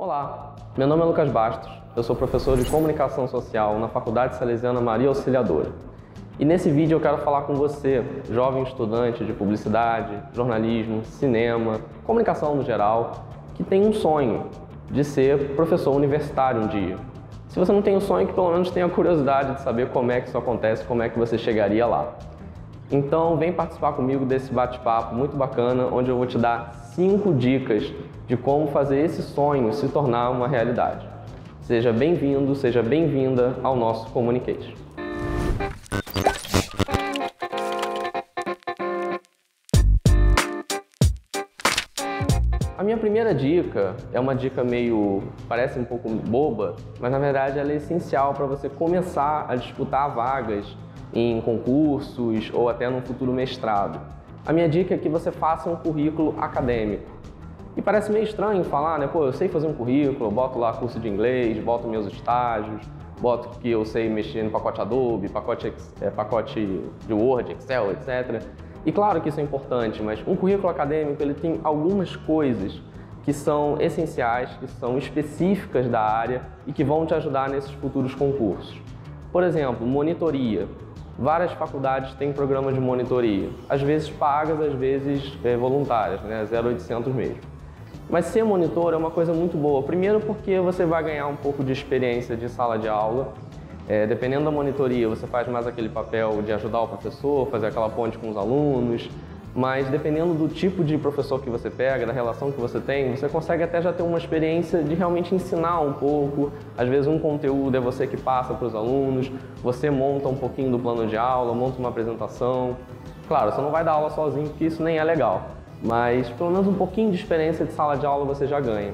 Olá, meu nome é Lucas Bastos, eu sou professor de Comunicação Social na Faculdade Salesiana Maria Auxiliadora. E nesse vídeo eu quero falar com você, jovem estudante de publicidade, jornalismo, cinema, comunicação no geral, que tem um sonho de ser professor universitário um dia. Se você não tem o sonho, que pelo menos tenha a curiosidade de saber como é que isso acontece, como é que você chegaria lá. Então vem participar comigo desse bate-papo muito bacana, onde eu vou te dar 5 dicas de como fazer esse sonho se tornar uma realidade. Seja bem-vindo, seja bem-vinda ao nosso Comunicate. A minha primeira dica é uma dica parece um pouco boba, mas na verdade ela é essencial para você começar a disputar vagas em concursos ou até no futuro mestrado. A minha dica é que você faça um currículo acadêmico. E parece meio estranho falar, né? Pô, eu sei fazer um currículo, eu boto lá curso de inglês, boto meus estágios, boto que eu sei mexer no pacote Adobe, pacote de Word, Excel, etc. E claro que isso é importante, mas um currículo acadêmico ele tem algumas coisas que são essenciais, que são específicas da área e que vão te ajudar nesses futuros concursos. Por exemplo, monitoria. Várias faculdades têm programas de monitoria, às vezes pagas, às vezes voluntárias, né? 0800 mesmo. Mas ser monitor é uma coisa muito boa. Primeiro porque você vai ganhar um pouco de experiência de sala de aula. Dependendo da monitoria, você faz mais aquele papel de ajudar o professor, fazer aquela ponte com os alunos. Mas dependendo do tipo de professor que você pega, da relação que você tem, você consegue até já ter uma experiência de realmente ensinar um pouco. Às vezes um conteúdo é você que passa para os alunos, você monta um pouquinho do plano de aula, monta uma apresentação. Claro, você não vai dar aula sozinho, porque isso nem é legal. Mas pelo menos um pouquinho de experiência de sala de aula você já ganha.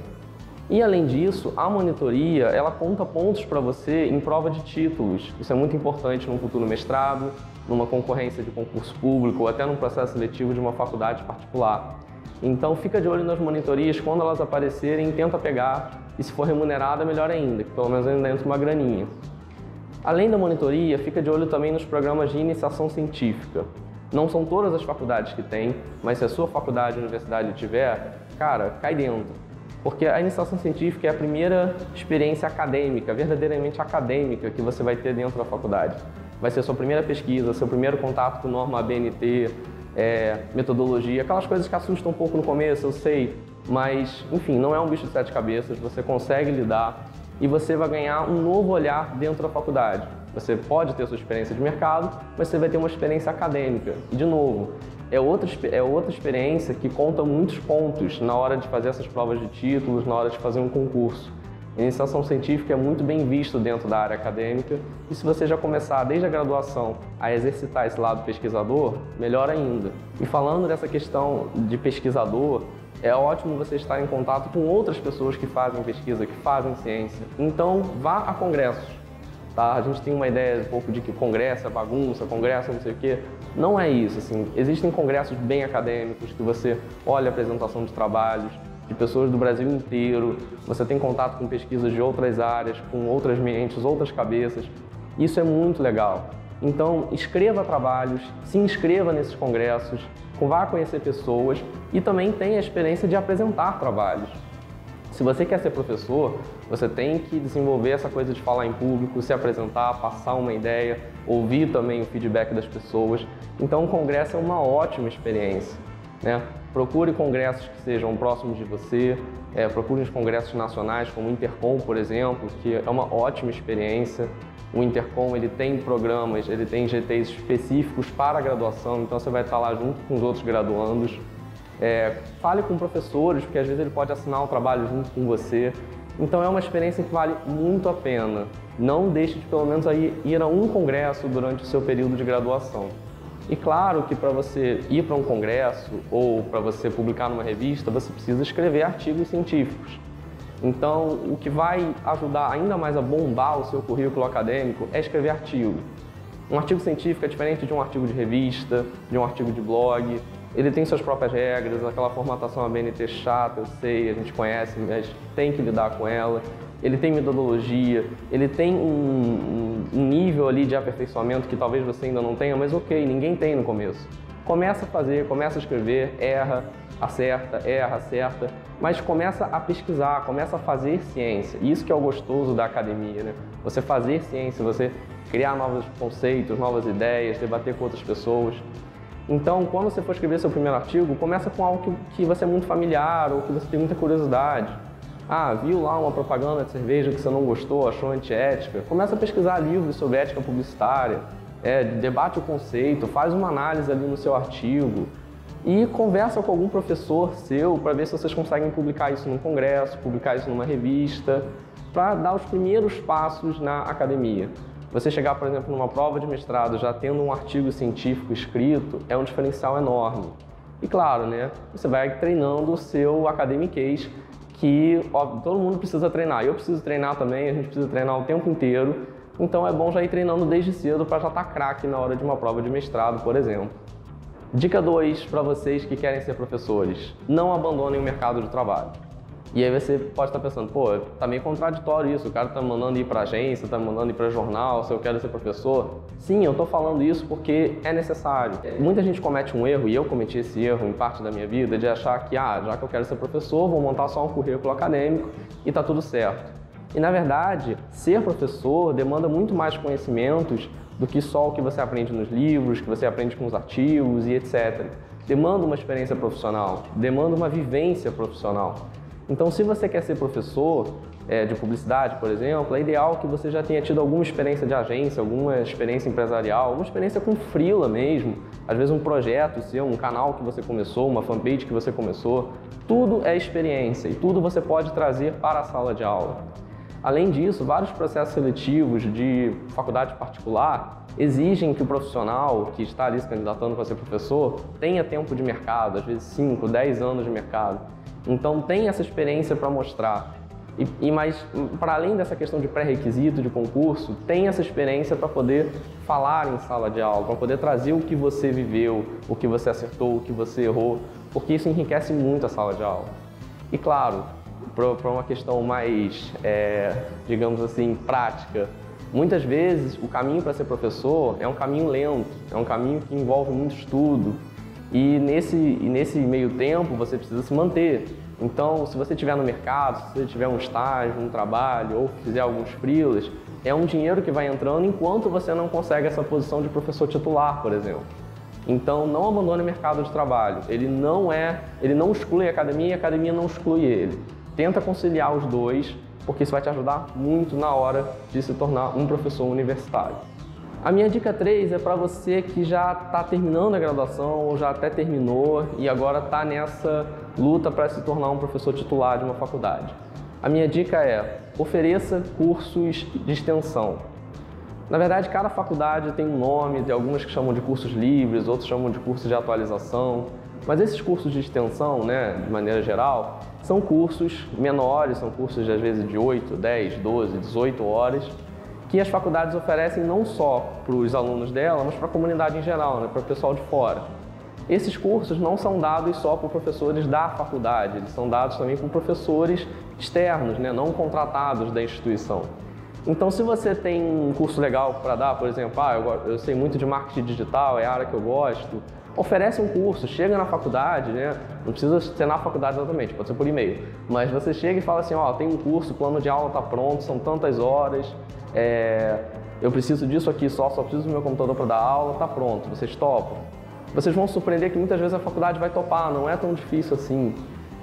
E além disso, a monitoria, ela conta pontos para você em prova de títulos. Isso é muito importante num futuro mestrado, numa concorrência de concurso público ou até num processo seletivo de uma faculdade particular. Então fica de olho nas monitorias, quando elas aparecerem, tenta pegar e se for remunerada, melhor ainda, que pelo menos ainda entra uma graninha. Além da monitoria, fica de olho também nos programas de iniciação científica. Não são todas as faculdades que têm, mas se a sua faculdade ou universidade tiver, cara, cai dentro. Porque a iniciação científica é a primeira experiência acadêmica, verdadeiramente acadêmica, que você vai ter dentro da faculdade. Vai ser a sua primeira pesquisa, seu primeiro contato com norma ABNT, metodologia, aquelas coisas que assustam um pouco no começo, eu sei, mas, enfim, não é um bicho de 7 cabeças, você consegue lidar e você vai ganhar um novo olhar dentro da faculdade. Você pode ter sua experiência de mercado, mas você vai ter uma experiência acadêmica. E, de novo, é outra experiência que conta muitos pontos na hora de fazer essas provas de títulos, na hora de fazer um concurso. A iniciação científica é muito bem visto dentro da área acadêmica e se você já começar desde a graduação a exercitar esse lado pesquisador, melhor ainda. E falando dessa questão de pesquisador, é ótimo você estar em contato com outras pessoas que fazem pesquisa, que fazem ciência. Então, vá a congressos. Tá? A gente tem uma ideia um pouco de que congresso é bagunça, congresso é não sei o quê. Não é isso, assim. Existem congressos bem acadêmicos que você olha a apresentação de trabalhos de pessoas do Brasil inteiro, você tem contato com pesquisas de outras áreas, com outras mentes, outras cabeças. Isso é muito legal. Então, escreva trabalhos, se inscreva nesses congressos, vá conhecer pessoas e também tenha a experiência de apresentar trabalhos. Se você quer ser professor, você tem que desenvolver essa coisa de falar em público, se apresentar, passar uma ideia, ouvir também o feedback das pessoas. Então, o congresso é uma ótima experiência, né? Procure congressos que sejam próximos de você, procure os congressos nacionais, como o Intercom, por exemplo, que é uma ótima experiência. O Intercom ele tem programas, ele tem GTs específicos para a graduação, então você vai estar lá junto com os outros graduandos. Fale com professores, porque às vezes ele pode assinar o trabalho junto com você. Então é uma experiência que vale muito a pena. Não deixe de pelo menos ir a um congresso durante o seu período de graduação. E claro que para você ir para um congresso ou para você publicar numa revista, você precisa escrever artigos científicos. Então, o que vai ajudar ainda mais a bombar o seu currículo acadêmico é escrever artigo. Um artigo científico é diferente de um artigo de revista, de um artigo de blog. Ele tem suas próprias regras, aquela formatação ABNT chata, eu sei, a gente conhece, mas tem que lidar com ela. Ele tem metodologia, ele tem um nível ali de aperfeiçoamento que talvez você ainda não tenha, mas ok, ninguém tem no começo. Começa a fazer, começa a escrever, erra, acerta, mas começa a pesquisar, começa a fazer ciência. Isso que é o gostoso da academia, né? Você fazer ciência, você criar novos conceitos, novas ideias, debater com outras pessoas. Então, quando você for escrever seu primeiro artigo, começa com algo que você é muito familiar ou que você tem muita curiosidade. Ah, viu lá uma propaganda de cerveja que você não gostou, achou antiética? Começa a pesquisar livros sobre ética publicitária, debate o conceito, faz uma análise ali no seu artigo e conversa com algum professor seu para ver se vocês conseguem publicar isso num congresso, publicar isso numa revista, para dar os primeiros passos na academia. Você chegar, por exemplo, numa prova de mestrado já tendo um artigo científico escrito é um diferencial enorme. E claro, né, você vai treinando o seu academiquez, que óbvio, todo mundo precisa treinar. Eu preciso treinar também, a gente precisa treinar o tempo inteiro. Então é bom já ir treinando desde cedo para já estar craque na hora de uma prova de mestrado, por exemplo. Dica 2 para vocês que querem ser professores: não abandonem o mercado de trabalho. E aí você pode estar pensando, pô, tá meio contraditório isso, o cara tá me mandando ir para agência, tá me mandando ir para jornal, se eu quero ser professor. Sim, eu tô falando isso porque é necessário. Muita gente comete um erro, e eu cometi esse erro em parte da minha vida, de achar que, já que eu quero ser professor, vou montar só um currículo acadêmico e tá tudo certo. E na verdade, ser professor demanda muito mais conhecimentos do que só o que você aprende nos livros, que você aprende com os artigos e etc. Demanda uma experiência profissional, demanda uma vivência profissional. Então, se você quer ser professor de publicidade, por exemplo, é ideal que você já tenha tido alguma experiência de agência, alguma experiência empresarial, alguma experiência com freela mesmo, às vezes um projeto seu, um canal que você começou, uma fanpage que você começou. Tudo é experiência e tudo você pode trazer para a sala de aula. Além disso, vários processos seletivos de faculdade particular exigem que o profissional que está ali se candidatando para ser professor tenha tempo de mercado, às vezes 5, 10 anos de mercado. Então tem essa experiência para mostrar. Mas para além dessa questão de pré-requisito, de concurso, tem essa experiência para poder falar em sala de aula, para poder trazer o que você viveu, o que você acertou, o que você errou, porque isso enriquece muito a sala de aula. E claro, para uma questão mais, digamos assim, prática, muitas vezes o caminho para ser professor é um caminho lento, é um caminho que envolve muito estudo. E nesse meio tempo você precisa se manter. Então, se você estiver no mercado, se você tiver um estágio, um trabalho ou fizer alguns freelas, é um dinheiro que vai entrando enquanto você não consegue essa posição de professor titular, por exemplo. Então, não abandone o mercado de trabalho. Ele não exclui a academia e a academia não exclui ele. Tenta conciliar os dois, porque isso vai te ajudar muito na hora de se tornar um professor universitário. A minha dica 3 é para você que já está terminando a graduação ou já até terminou e agora está nessa luta para se tornar um professor titular de uma faculdade. A minha dica é: ofereça cursos de extensão. Na verdade, cada faculdade tem um nome, tem algumas que chamam de cursos livres, outros chamam de cursos de atualização, mas esses cursos de extensão, de maneira geral, são cursos menores, são cursos de às vezes de 8, 10, 12, 18 horas, que as faculdades oferecem não só para os alunos dela, mas para a comunidade em geral, para o pessoal de fora. Esses cursos não são dados só por professores da faculdade, eles são dados também por professores externos, não contratados da instituição. Então, se você tem um curso legal para dar, por exemplo, eu sei muito de marketing digital, é a área que eu gosto, oferece um curso, chega na faculdade, não precisa ser na faculdade exatamente, pode ser por e-mail, mas você chega e fala assim, tem um curso, o plano de aula está pronto, são tantas horas, eu preciso disso aqui só preciso do meu computador para dar aula, está pronto, vocês topam? Vocês vão surpreender que muitas vezes a faculdade vai topar, não é tão difícil assim.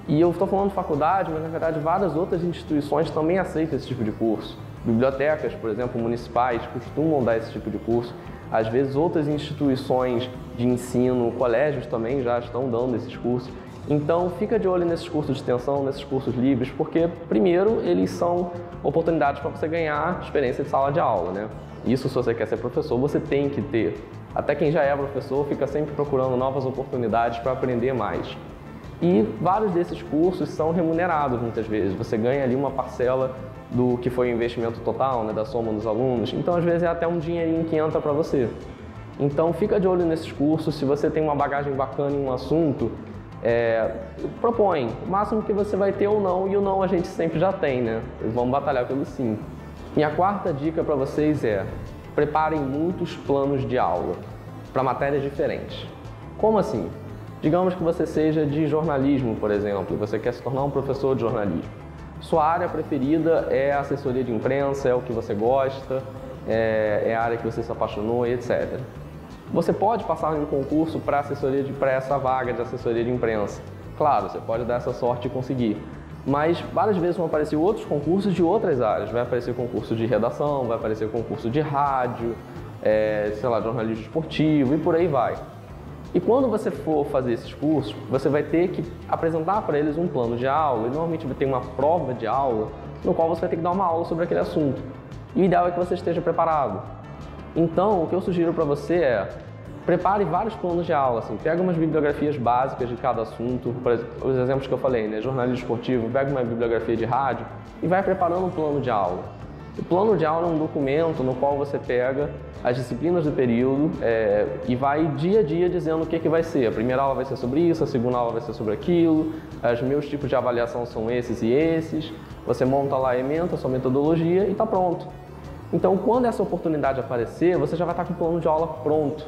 E eu estou falando de faculdade, mas na verdade várias outras instituições também aceitam esse tipo de curso. Bibliotecas, por exemplo, municipais, costumam dar esse tipo de curso. Às vezes outras instituições de ensino, colégios também já estão dando esses cursos. Então fica de olho nesses cursos de extensão, nesses cursos livres, porque primeiro eles são oportunidades para você ganhar experiência de sala de aula, Isso, se você quer ser professor, você tem que ter. Até quem já é professor fica sempre procurando novas oportunidades para aprender mais. E vários desses cursos são remunerados muitas vezes. Você ganha ali uma parcela do que foi o investimento total, da soma dos alunos. Então, às vezes, é até um dinheirinho que entra para você. Então, fica de olho nesses cursos. Se você tem uma bagagem bacana em um assunto, propõe. O máximo que você vai ter ou não, e o não a gente sempre já tem, Vamos batalhar pelo sim. Minha quarta dica para vocês é: preparem muitos planos de aula para matérias diferentes. Como assim? Digamos que você seja de jornalismo, por exemplo, você quer se tornar um professor de jornalismo. Sua área preferida é a assessoria de imprensa, é o que você gosta, é a área que você se apaixonou, etc. Você pode passar em um concurso para essa vaga de assessoria de imprensa. Claro, você pode dar essa sorte e conseguir. Mas várias vezes vão aparecer outros concursos de outras áreas. Vai aparecer concurso de redação, vai aparecer concurso de rádio, sei lá, jornalismo esportivo e por aí vai. E quando você for fazer esses cursos, você vai ter que apresentar para eles um plano de aula e normalmente vai ter uma prova de aula no qual você vai ter que dar uma aula sobre aquele assunto. E o ideal é que você esteja preparado. Então, o que eu sugiro para você é prepare vários planos de aula, assim, pega umas bibliografias básicas de cada assunto, por exemplo, os exemplos que eu falei, né, jornalismo esportivo, pega uma bibliografia de rádio e vai preparando um plano de aula. O plano de aula é um documento no qual você pega as disciplinas do período e vai dia a dia dizendo o que vai ser. A primeira aula vai ser sobre isso, a segunda aula vai ser sobre aquilo, os meus tipos de avaliação são esses e esses. Você monta lá, ementa a sua metodologia e está pronto. Então, quando essa oportunidade aparecer, você já vai estar com o plano de aula pronto.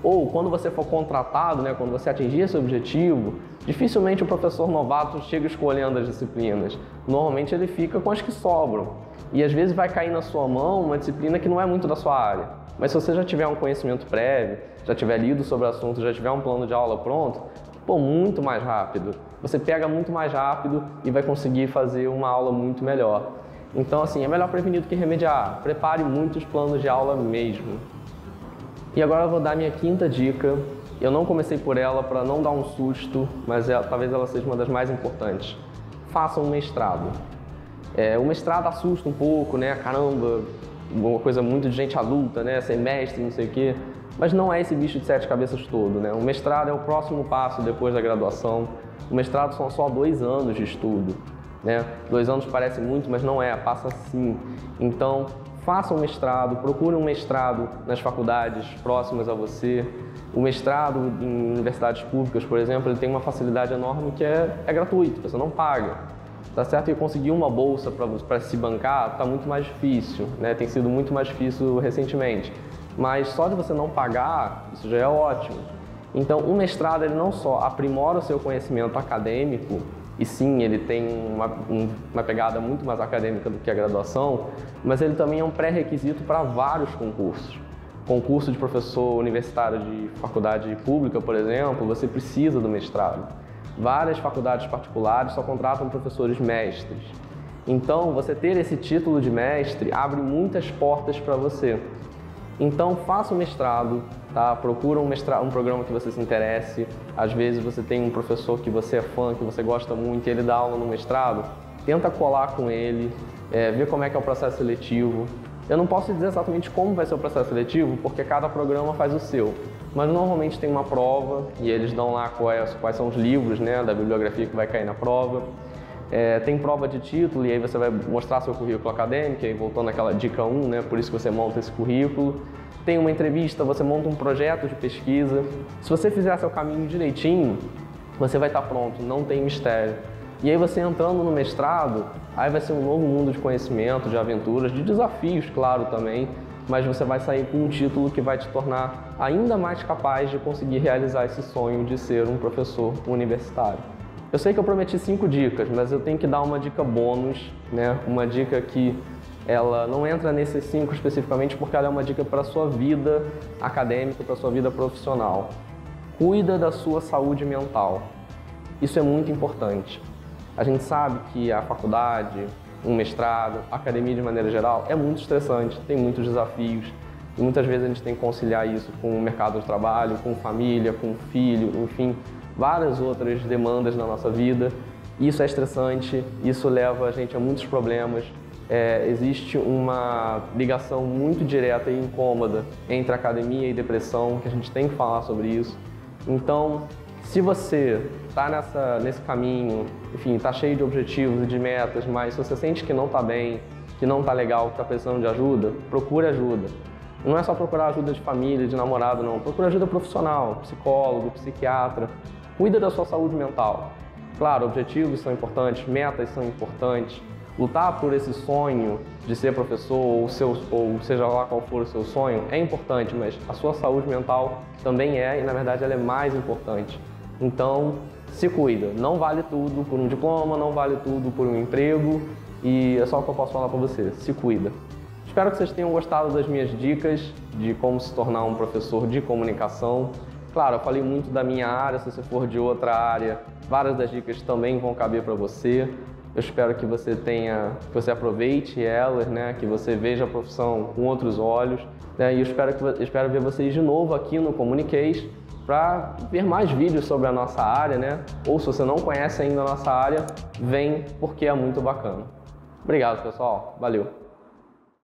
Ou, quando você for contratado, né, quando você atingir esse objetivo, dificilmente o professor novato chega escolhendo as disciplinas. Normalmente ele fica com as que sobram. E às vezes vai cair na sua mão uma disciplina que não é muito da sua área. Mas se você já tiver um conhecimento prévio, já tiver lido sobre o assunto, já tiver um plano de aula pronto, muito mais rápido. Você pega muito mais rápido e vai conseguir fazer uma aula muito melhor. Então, assim, é melhor prevenir do que remediar. Prepare muitos planos de aula mesmo. E agora eu vou dar minha quinta dica. Eu não comecei por ela para não dar um susto, mas talvez ela seja uma das mais importantes. Faça um mestrado. O mestrado assusta um pouco, né? Caramba, uma coisa muito de gente adulta, né? Ser mestre, não sei o quê. Mas não é esse bicho de 7 cabeças todo, né? O mestrado é o próximo passo depois da graduação. O mestrado são só 2 anos de estudo, né? 2 anos parece muito, mas não é, passa assim. Então, faça um mestrado, procure um mestrado nas faculdades próximas a você. O mestrado em universidades públicas, por exemplo, ele tem uma facilidade enorme que é gratuito, você não paga. Tá certo? E conseguir uma bolsa para se bancar está muito mais difícil, né? Tem sido muito mais difícil recentemente. Mas só de você não pagar, isso já é ótimo. Então, o mestrado ele não só aprimora o seu conhecimento acadêmico, e sim, ele tem uma pegada muito mais acadêmica do que a graduação, mas ele também é um pré-requisito para vários concursos. Concurso de professor universitário de faculdade pública, por exemplo, você precisa do mestrado. Várias faculdades particulares só contratam professores mestres. Então, você ter esse título de mestre abre muitas portas para você. Então, faça o mestrado, tá? Procura um programa que você se interesse. Às vezes você tem um professor que você é fã, que você gosta muito, e ele dá aula no mestrado. Tenta colar com ele, ver como é que é o processo seletivo. Eu não posso dizer exatamente como vai ser o processo seletivo, porque cada programa faz o seu. Mas normalmente tem uma prova e eles dão lá quais são os livros, né, da bibliografia que vai cair na prova. Tem prova de título e aí você vai mostrar seu currículo acadêmico, e aí voltando àquela dica 1, né, por isso que você monta esse currículo. Tem uma entrevista, você monta um projeto de pesquisa. Se você fizer seu caminho direitinho, você vai estar pronto, não tem mistério. E aí você entrando no mestrado, aí vai ser um novo mundo de conhecimento, de aventuras, de desafios, claro, também, mas você vai sair com um título que vai te tornar ainda mais capaz de conseguir realizar esse sonho de ser um professor universitário. Eu sei que eu prometi 5 dicas, mas eu tenho que dar uma dica bônus, né? Uma dica que ela não entra nesses 5 especificamente porque ela é uma dica para a sua vida acadêmica, para a sua vida profissional. Cuida da sua saúde mental. Isso é muito importante. A gente sabe que a faculdade, um mestrado, a academia de maneira geral é muito estressante, tem muitos desafios e muitas vezes a gente tem que conciliar isso com o mercado de trabalho, com família, com filho, enfim, várias outras demandas na nossa vida. Isso é estressante, isso leva a gente a muitos problemas. Existe uma ligação muito direta e incômoda entre academia e depressão, que a gente tem que falar sobre isso. Então, se você está nesse caminho, enfim, está cheio de objetivos e de metas, mas se você sente que não está bem, que não está legal, que está precisando de ajuda, procure ajuda. Não é só procurar ajuda de família, de namorado, não. Procure ajuda profissional, psicólogo, psiquiatra. Cuida da sua saúde mental. Claro, objetivos são importantes, metas são importantes, lutar por esse sonho de ser professor ou seja lá qual for o seu sonho é importante, mas a sua saúde mental também é, e na verdade ela é mais importante. Então, se cuida. Não vale tudo por um diploma, não vale tudo por um emprego, e é só o que eu posso falar para você. Se cuida. Espero que vocês tenham gostado das minhas dicas de como se tornar um professor de comunicação. Claro, eu falei muito da minha área, se você for de outra área, várias das dicas também vão caber para você. Eu espero que você aproveite elas, né? Que você veja a profissão com outros olhos, né? E eu espero ver vocês de novo aqui no Comuniquês para ver mais vídeos sobre a nossa área, né? Ou se você não conhece ainda a nossa área, vem porque é muito bacana. Obrigado, pessoal. Valeu!